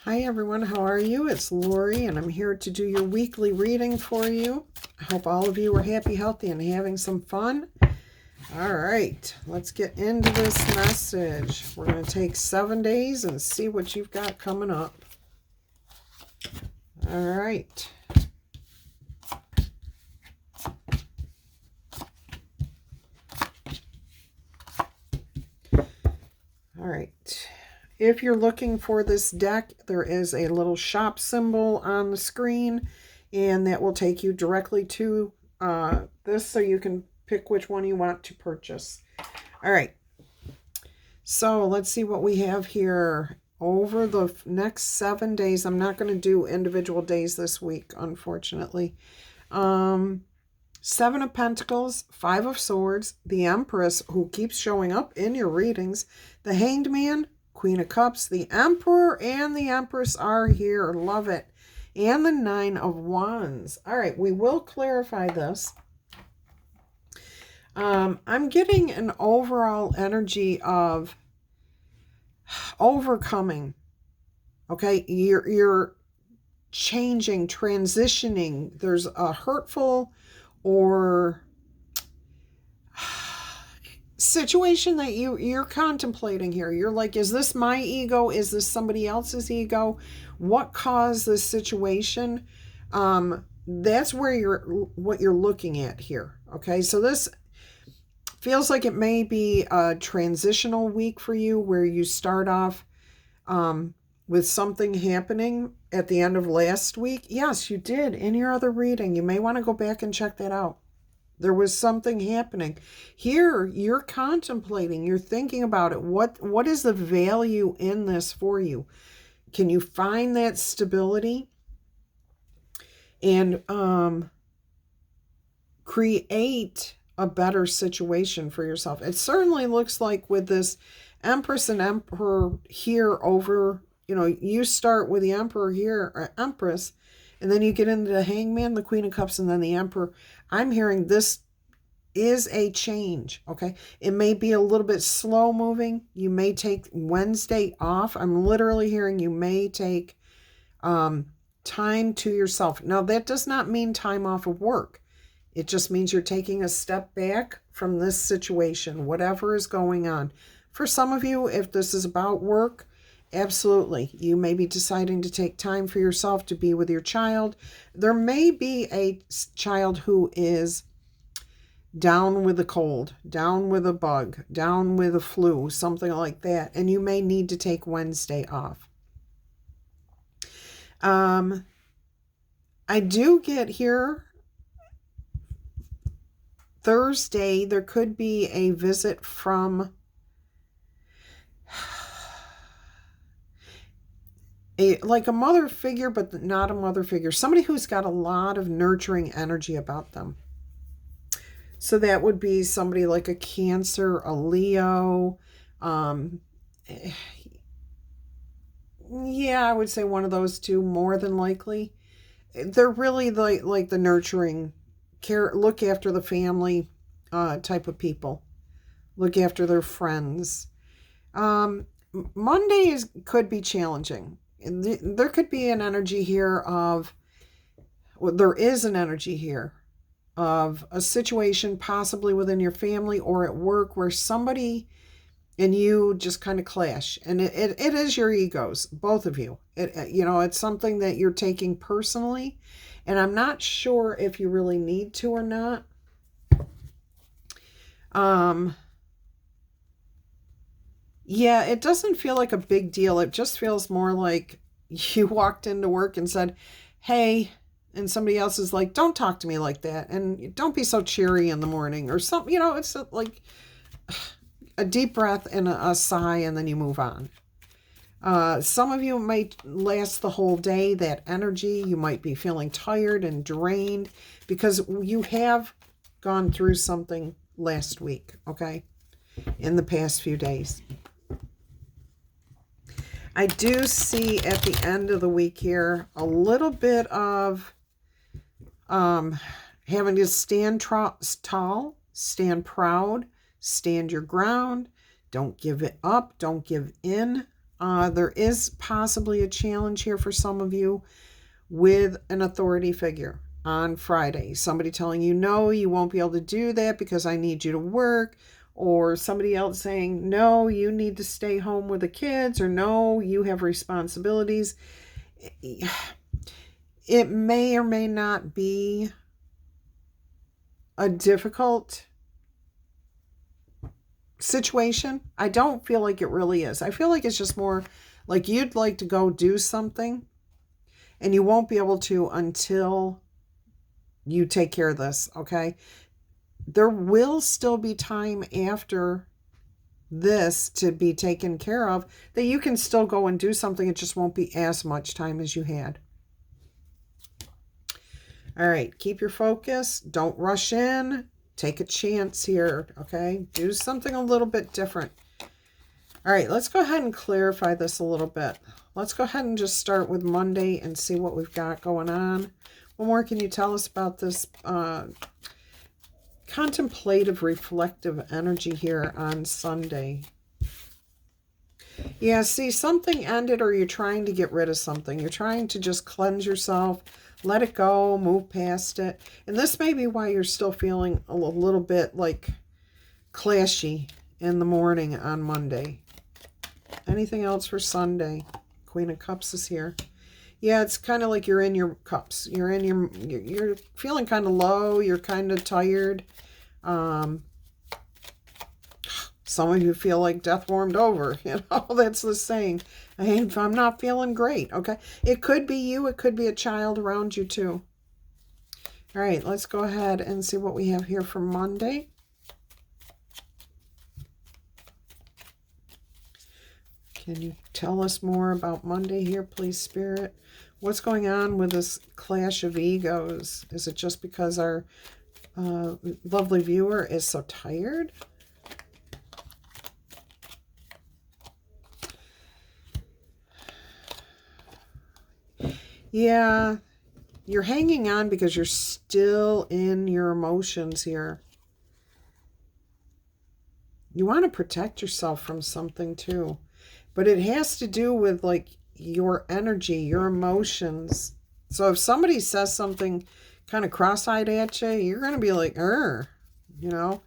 Hi everyone, how are you? It's Laurie and I'm here to do your weekly reading for you. I hope all of you are happy, healthy, and having some fun. All right, let's get into this message. We're going to take 7 days and see what you've got coming up. All right. All right. If you're looking for this deck, there is a little shop symbol on the screen, and that will take you directly to this so you can pick which one you want to purchase. All right. So let's see what we have here. Over the next 7 days, I'm not going to do individual days this week, unfortunately. 7 of Pentacles, 5 of Swords, the Empress, who keeps showing up in your readings, the Hanged Man, Queen of Cups, the Emperor, and the Empress are here. Love it. And the 9 of Wands. All right, we will clarify this. I'm getting an overall energy of overcoming. Okay, you're changing, transitioning. There's a hurtful or situation that you're contemplating here. You're like, is this my ego? Is this somebody else's ego? What caused this situation? That's where what you're looking at here. Okay, so this feels like it may be a transitional week for you where you start off with something happening at the end of last week. Yes, you did in your other reading. You may want to go back and check that out. There was something happening. Here, you're contemplating, you're thinking about it. What is the value in this for you? Can you find that stability and create a better situation for yourself? It certainly looks like with this Empress and Emperor here over, you start with the Emperor here, or Empress, and then you get into the Hangman, the Queen of Cups, and then the Emperor. I'm hearing this is a change, okay? It may be a little bit slow moving. You may take Wednesday off. I'm literally hearing you may take time to yourself. Now, that does not mean time off of work. It just means you're taking a step back from this situation, whatever is going on. For some of you, if this is about work, absolutely. You may be deciding to take time for yourself to be with your child. There may be a child who is down with a cold, down with a bug, down with a flu, something like that. And you may need to take Wednesday off. I do get here Thursday, there could be a visit from like a mother figure, but not a mother figure. Somebody who's got a lot of nurturing energy about them. So that would be somebody like a Cancer, a Leo. Yeah, I would say one of those two, more than likely. They're really like the nurturing, look after the family type of people. Look after their friends. Mondays could be challenging. There could be an energy here of, well, there is an energy here of a situation possibly within your family or at work where somebody and you just kind of clash. And it is your egos, both of you. It's something that you're taking personally. And I'm not sure if you really need to or not. Yeah, it doesn't feel like a big deal. It just feels more like you walked into work and said, hey, and somebody else is like, don't talk to me like that. And don't be so cheery in the morning or something. It's like a deep breath and a sigh, and then you move on. Some of you might last the whole day, that energy. You might be feeling tired and drained because you have gone through something last week, okay, in the past few days. I do see at the end of the week here a little bit of having to stand tall, stand proud, stand your ground. Don't give it up. Don't give in. There is possibly a challenge here for some of you with an authority figure on Friday. Somebody telling you, no, you won't be able to do that because I need you to work. Or somebody else saying, no, you need to stay home with the kids. Or no, you have responsibilities. It may or may not be a difficult situation. I don't feel like it really is. I feel like it's just more like you'd like to go do something and you won't be able to until you take care of this, okay? There will still be time after this to be taken care of that you can still go and do something. It just won't be as much time as you had. All right, keep your focus. Don't rush in. Take a chance here, okay? Do something a little bit different. All right, let's go ahead and clarify this a little bit. Let's go ahead and just start with Monday and see what we've got going on. What more can you tell us about this contemplative, reflective energy here on Sunday? Yeah, see, something ended or you're trying to get rid of something. You're trying to just cleanse yourself, let it go, move past it. And this may be why you're still feeling a little bit like clashy in the morning on Monday. Anything else for Sunday? Queen of Cups is here. Yeah, it's kind of like you're in your cups. You're feeling kind of low. You're kind of tired. Some of you feel like death warmed over. You know, that's the saying. I'm not feeling great. Okay. It could be you. It could be a child around you too. All right. Let's go ahead and see what we have here for Monday. Can you tell us more about Monday here, please, Spirit? What's going on with this clash of egos? Is it just because our lovely viewer is so tired? Yeah, you're hanging on because you're still in your emotions here. You want to protect yourself from something too. But it has to do with like your energy, your emotions. So if somebody says something kind of cross-eyed at you, you're going to be like, you know.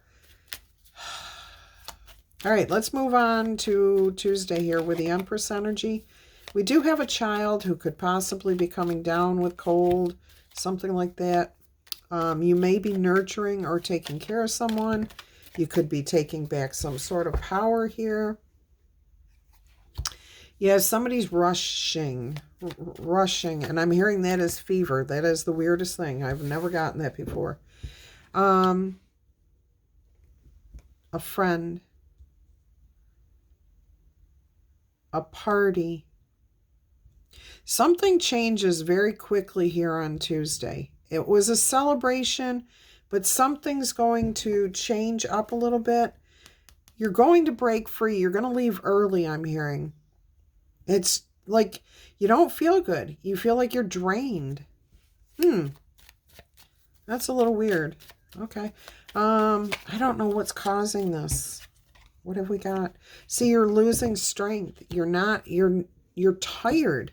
All right, let's move on to Tuesday here with the Empress energy. We do have a child who could possibly be coming down with cold, something like that. You may be nurturing or taking care of someone. You could be taking back some sort of power here. Yeah, somebody's rushing, and I'm hearing that as fever. That is the weirdest thing. I've never gotten that before. A friend, a party. Something changes very quickly here on Tuesday. It was a celebration, but something's going to change up a little bit. You're going to break free. You're going to leave early, I'm hearing. It's like you don't feel good. You feel like you're drained. That's a little weird. Okay. I don't know what's causing this. What have we got? See, you're losing strength. You're tired.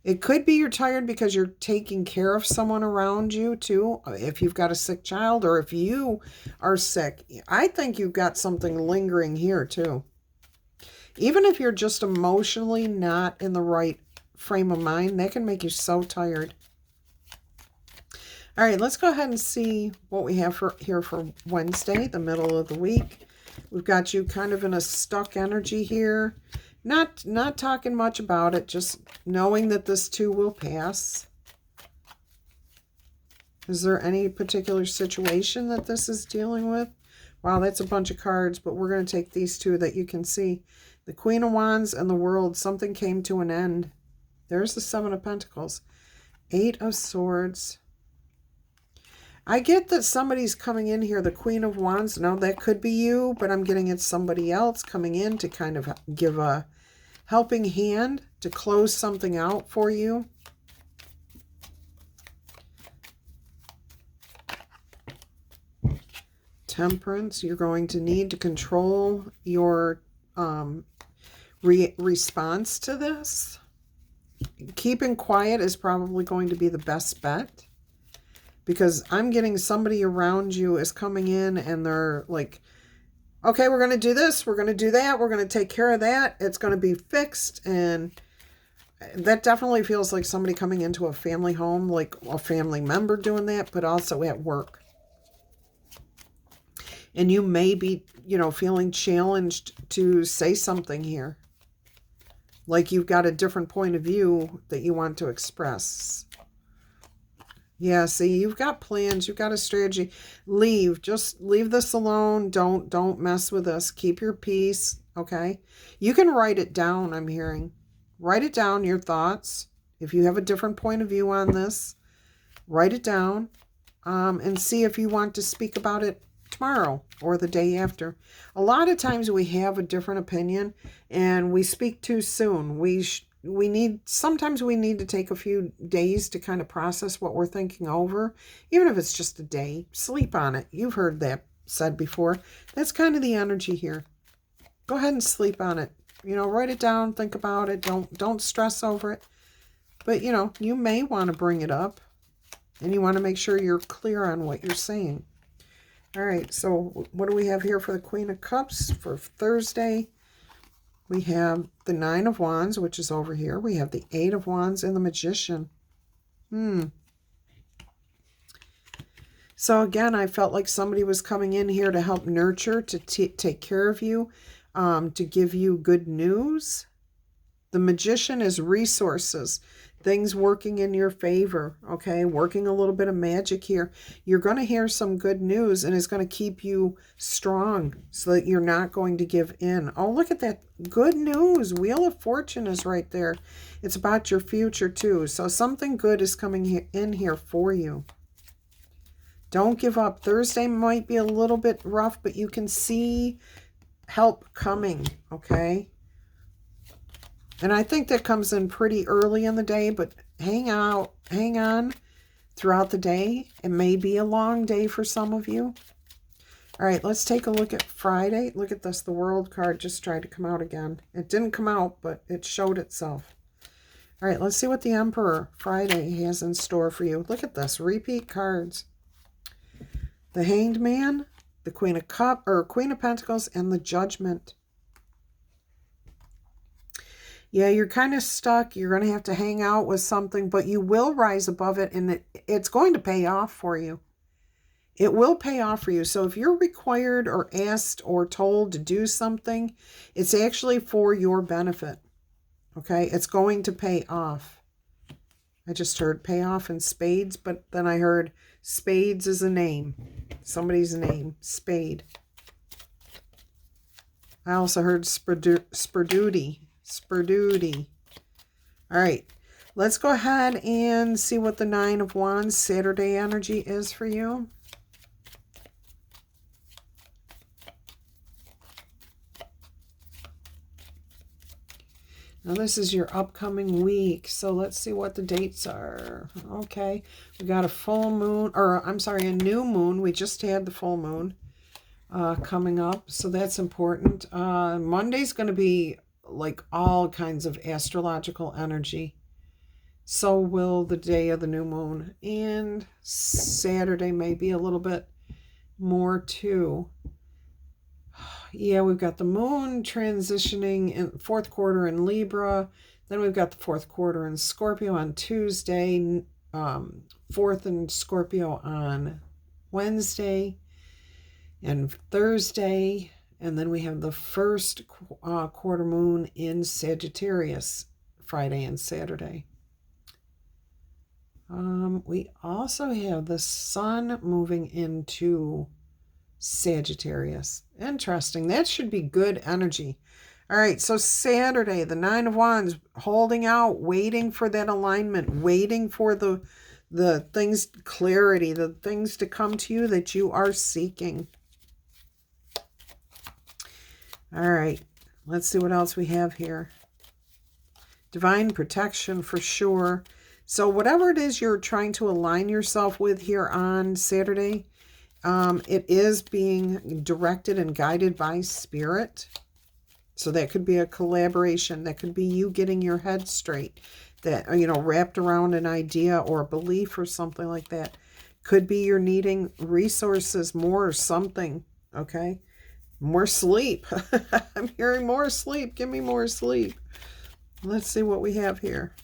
It could be you're tired because you're taking care of someone around you too. If you've got a sick child or if you are sick, I think you've got something lingering here too. Even if you're just emotionally not in the right frame of mind, that can make you so tired. All right, let's go ahead and see what we have here for Wednesday, the middle of the week. We've got you kind of in a stuck energy here. Not talking much about it, just knowing that this too will pass. Is there any particular situation that this is dealing with? Wow, that's a bunch of cards, but we're going to take these two that you can see. The Queen of Wands and the World, something came to an end. There's the Seven of Pentacles. Eight of Swords. I get that somebody's coming in here, the Queen of Wands. No, that could be you, but I'm getting it's somebody else coming in to kind of give a helping hand to close something out for you. Temperance, you're going to need to control your response to this. Keeping quiet is probably going to be the best bet, because I'm getting somebody around you is coming in and they're like, okay, we're going to do this, we're going to do that, we're going to take care of that, it's going to be fixed. And that definitely feels like somebody coming into a family home, like a family member doing that, but also at work. And you may be, feeling challenged to say something here. Like you've got a different point of view that you want to express. Yeah, see, you've got plans, you've got a strategy. Just leave this alone. Don't mess with us. Keep your peace, okay? You can write it down, I'm hearing. Write it down, your thoughts. If you have a different point of view on this, write it down, and see if you want to speak about it tomorrow or the day after. A lot of times we have a different opinion and we speak too soon. Sometimes we need to take a few days to kind of process what we're thinking over, even if it's just a day. Sleep on it. You've heard that said before. That's kind of the energy here. Go ahead and sleep on it. Write it down, think about it. Don't stress over it. But, you may want to bring it up and you want to make sure you're clear on what you're saying. All right, so what do we have here for the Queen of Cups for Thursday? We have the Nine of Wands, which is over here. We have the Eight of Wands and the Magician. So again, I felt like somebody was coming in here to help nurture, to take care of you, to give you good news. The Magician is resources, things working in your favor, okay? Working a little bit of magic here. You're going to hear some good news, and it's going to keep you strong so that you're not going to give in. Oh, look at that. Good news. Wheel of Fortune is right there. It's about your future, too. So something good is coming in here for you. Don't give up. Thursday might be a little bit rough, but you can see help coming, okay? And I think that comes in pretty early in the day, but hang on throughout the day. It may be a long day for some of you. All right, let's take a look at Friday. Look at this. The World card just tried to come out again. It didn't come out, but it showed itself. All right, let's see what the Emperor Friday has in store for you. Look at this. Repeat cards. The Hanged Man, the Queen of Pentacles, and the Judgment. Yeah, you're kind of stuck. You're going to have to hang out with something, but you will rise above it, and it's going to pay off for you. It will pay off for you. So if you're required or asked or told to do something, it's actually for your benefit, okay? It's going to pay off. I just heard pay off in spades, but then I heard spades is a name. Somebody's name, Spade. I also heard Sperduty. All right, let's go ahead and see what the Nine of Wands Saturday energy is for you. Now this is your upcoming week, so let's see what the dates are. Okay, we got a full moon, or I'm sorry, a new moon. We just had the full moon coming up, so that's important. Monday's going to be like all kinds of astrological energy. So will the day of the new moon. And Saturday may be a little bit more too. Yeah, we've got the moon transitioning in fourth quarter in Libra. Then we've got the fourth quarter in Scorpio on Tuesday. Fourth in Scorpio on Wednesday and Thursday. And then we have the first quarter moon in Sagittarius, Friday and Saturday. We also have the sun moving into Sagittarius. Interesting. That should be good energy. All right, so Saturday, the Nine of Wands, holding out, waiting for that alignment, waiting for the things, clarity, the things to come to you that you are seeking. All right, let's see what else we have here. Divine protection for sure. So whatever it is you're trying to align yourself with here on Saturday, it is being directed and guided by Spirit. So that could be a collaboration. That could be you getting your head straight. That, you know, wrapped around an idea or a belief or something like that. Could be you're needing resources more or something, okay? More sleep. I'm hearing more sleep. Give me more sleep. Let's see what we have here.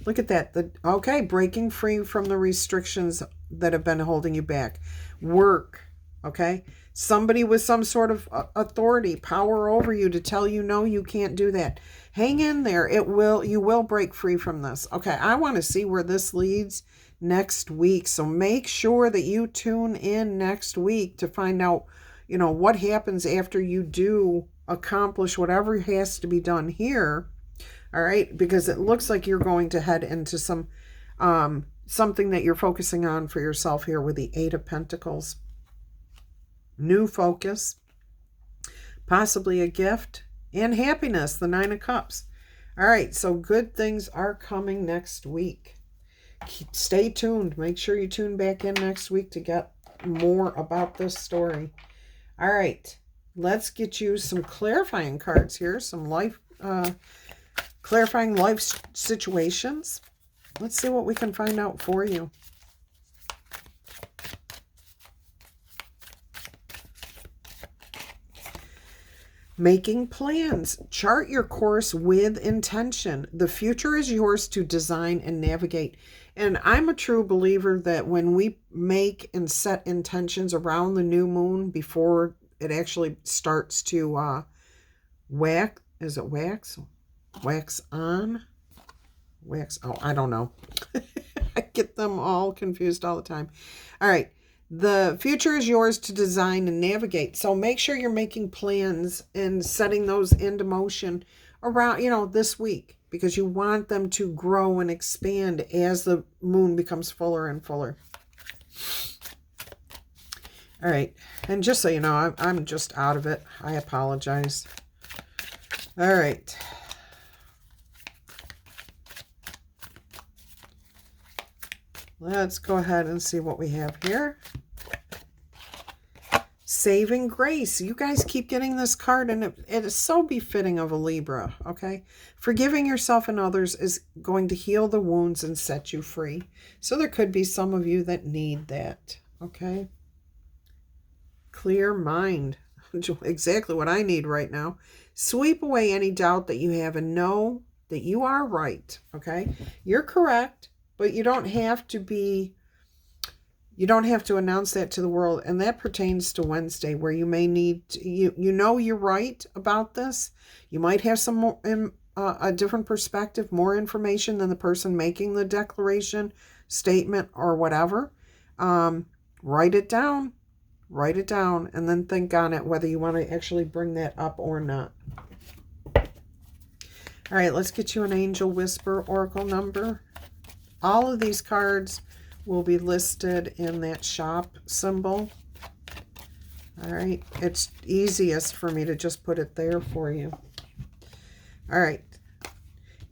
Look at that. Okay, breaking free from the restrictions that have been holding you back. Work, okay? Somebody with some sort of authority, power over you to tell you, no, you can't do that. Hang in there. You will break free from this. Okay, I want to see where this leads next week. So make sure that you tune in next week to find out, you know, what happens after you do accomplish whatever has to be done here. All right, because it looks like you're going to head into some something that you're focusing on for yourself here with the Eight of Pentacles. New focus, possibly a gift, and happiness, the Nine of Cups. All right, so good things are coming next week. Stay tuned. Make sure you tune back in next week to get more about this story. All right, let's get you some clarifying cards here, some life, clarifying life situations. Let's see what we can find out for you. Making plans. Chart your course with intention. The future is yours to design and navigate. And I'm a true believer that when we make and set intentions around the new moon before it actually starts to wax, is it wax? Wax on? Wax, oh, I don't know. I get them all confused all the time. All right. The future is yours to design and navigate. So make sure you're making plans and setting those into motion around, you know, this week, because you want them to grow and expand as the moon becomes fuller and fuller. All right. And just so you know, I'm just out of it. I apologize. All right. Let's go ahead and see what we have here. Saving grace. You guys keep getting this card, and it is so befitting of a Libra, okay? Forgiving yourself and others is going to heal the wounds and set you free. So there could be some of you that need that, okay? Clear mind. Exactly what I need right now. Sweep away any doubt that you have and know that you are right, okay? You're correct. But you don't have to announce that to the world. And that pertains to Wednesday, where you may need to, you know you're right about this. You might have some more, a different perspective, more information than the person making the declaration, statement, or whatever. Write it down. Write it down and then think on it, whether you want to actually bring that up or not. All right, let's get you an Angel Whisper Oracle number. All of these cards will be listed in that shop symbol. All right. It's easiest for me to just put it there for you. All right.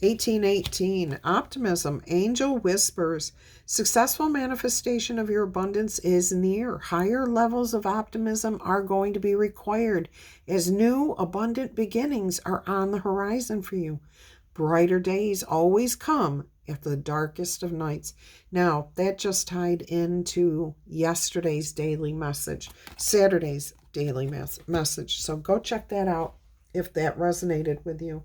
1818. Optimism. Angel Whispers. Successful manifestation of your abundance is near. Higher levels of optimism are going to be required as new abundant beginnings are on the horizon for you. Brighter days always come after the darkest of nights. Now, that just tied into yesterday's daily message, Saturday's daily message. So go check that out if that resonated with you.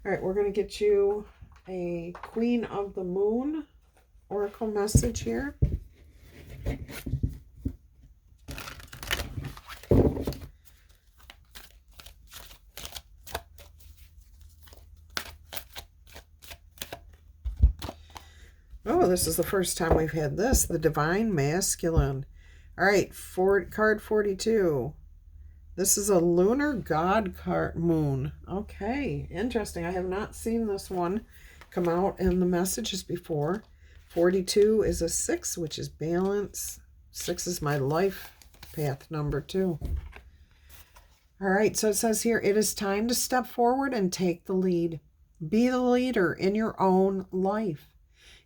All right, we're going to get you a Queen of the Moon Oracle message here. Oh, this is the first time we've had this. The Divine Masculine. All right, card 42. This is a lunar god card, moon. Okay, interesting. I have not seen this one come out in the messages before. 42 is a 6, which is balance. 6 is my life path number 2. All right, so it says here, it is time to step forward and take the lead. Be the leader in your own life.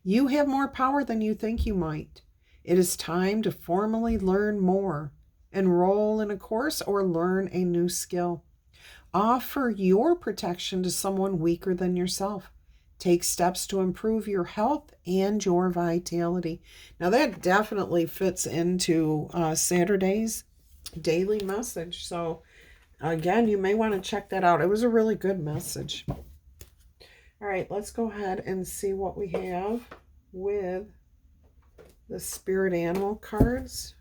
You have more power than you think you might. It is time to formally learn more, enroll in a course, or learn a new skill. Offer your protection to someone weaker than yourself. Take steps to improve your health and your vitality. Now that definitely fits into Saturday's daily message. So again, you may want to check that out. It was a really good message. All right, let's go ahead and see what we have with the spirit animal cards.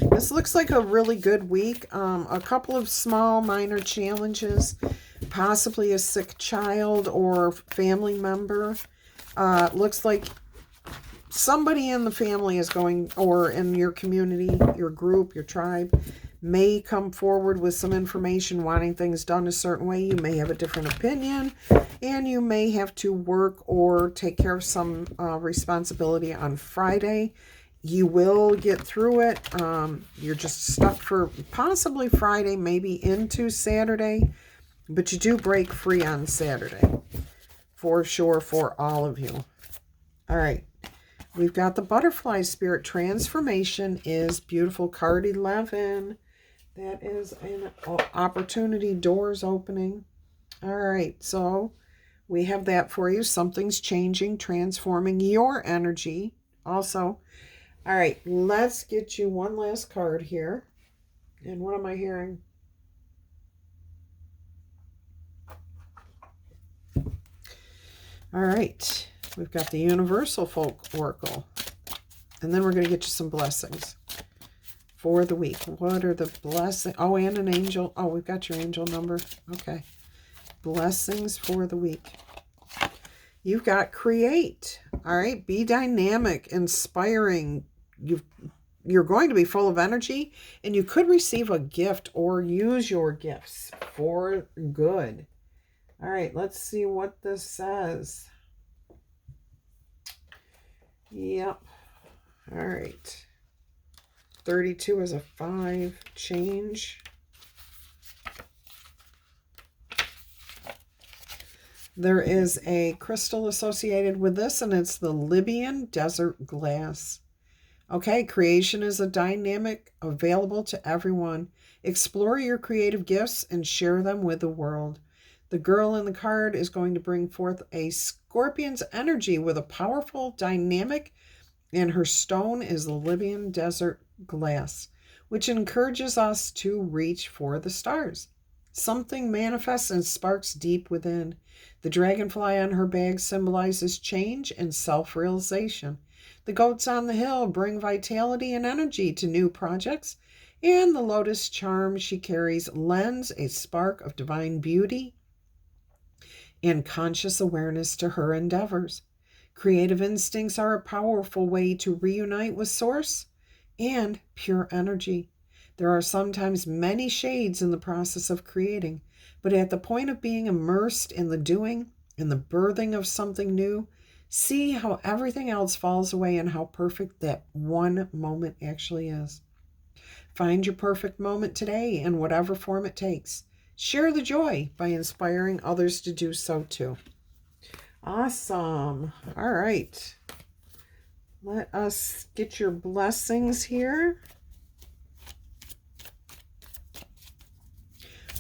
This looks like a really good week. A couple of small minor challenges, possibly a sick child or family member. Looks like somebody in the family is going, or in your community, your group, your tribe, may come forward with some information wanting things done a certain way. You may have a different opinion, and you may have to work or take care of some responsibility on Friday. You will get through it. You're just stuck for possibly Friday, maybe into Saturday, but you do break free on Saturday, for sure, for all of you. All right. We've got the butterfly spirit. Transformation is beautiful. Card 11. That is an opportunity, doors opening. All right, so we have that for you. Something's changing, transforming your energy also. All right, let's get you one last card here. And what am I hearing? All right, we've got the Universal Folk Oracle. And then we're going to get you some blessings for the week. What are the blessings? Oh, and an angel. Oh, we've got your angel number. Okay. Blessings for the week. You've got create. All right. Be dynamic, inspiring. You're going to be full of energy, and you could receive a gift or use your gifts for good. All right. Let's see what this says. Yep. All right. 32 is a 5 change. There is a crystal associated with this, and it's the Libyan desert glass. Okay, creation is a dynamic available to everyone. Explore your creative gifts and share them with the world. The girl in the card is going to bring forth a scorpion's energy with a powerful dynamic, and her stone is the Libyan desert glass, which encourages us to reach for the stars. Something manifests and sparks deep within. The dragonfly on her bag symbolizes change and self-realization. The goats on the hill bring vitality and energy to new projects, and the lotus charm she carries lends a spark of divine beauty and conscious awareness to her endeavors. Creative instincts are a powerful way to reunite with source and pure energy. There are sometimes many shades in the process of creating, but at the point of being immersed in the doing, in the birthing of something new, see how everything else falls away and how perfect that one moment actually is. Find your perfect moment today in whatever form it takes. Share the joy by inspiring others to do so too. Awesome. All right. Let us get your blessings here.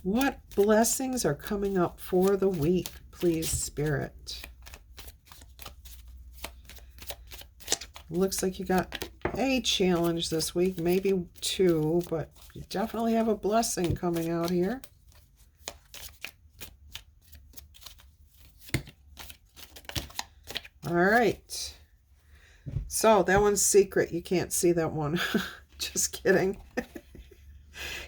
What blessings are coming up for the week, please, Spirit? Looks like you got a challenge this week, maybe 2, but you definitely have a blessing coming out here. All right. So that one's secret. You can't see that one. Just kidding.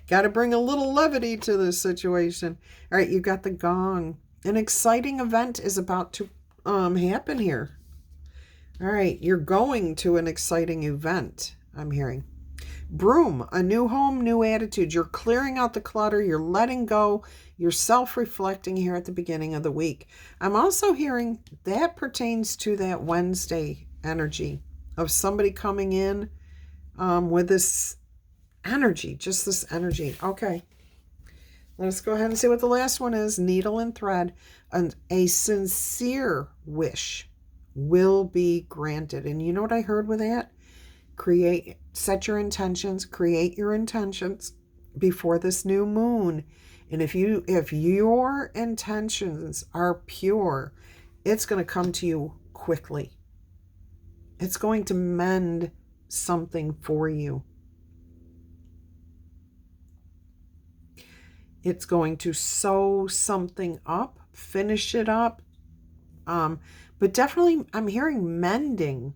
Got to bring a little levity to this situation. All right, you got the gong. An exciting event is about to happen here. All right, you're going to an exciting event, I'm hearing. Broom, a new home, new attitude. You're clearing out the clutter. You're letting go. You're self-reflecting here at the beginning of the week. I'm also hearing that pertains to that Wednesday energy of somebody coming in with this energy, just this energy. Okay. Let's go ahead and see what the last one is. Needle and thread. And a sincere wish will be granted. And you know what I heard with that? set your intentions, create your intentions before this new moon. And if your intentions are pure, it's going to come to you quickly. It's going to mend something for you. It's going to sew something up, finish it up. But definitely, I'm hearing mending.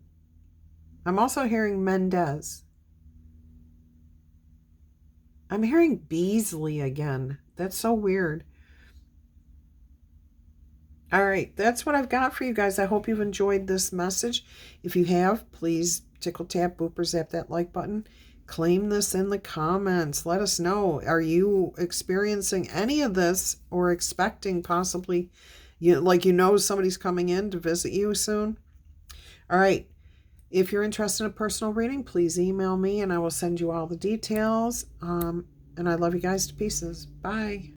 I'm also hearing Mendez. I'm hearing Beasley again. That's so weird. All right, that's what I've got for you guys. I hope you've enjoyed this message. If you have, please tickle, tap, booper, zap that like button. Claim this in the comments. Let us know. Are you experiencing any of this or expecting possibly, somebody's coming in to visit you soon? All right. If you're interested in a personal reading, please email me and I will send you all the details. And I love you guys to pieces. Bye.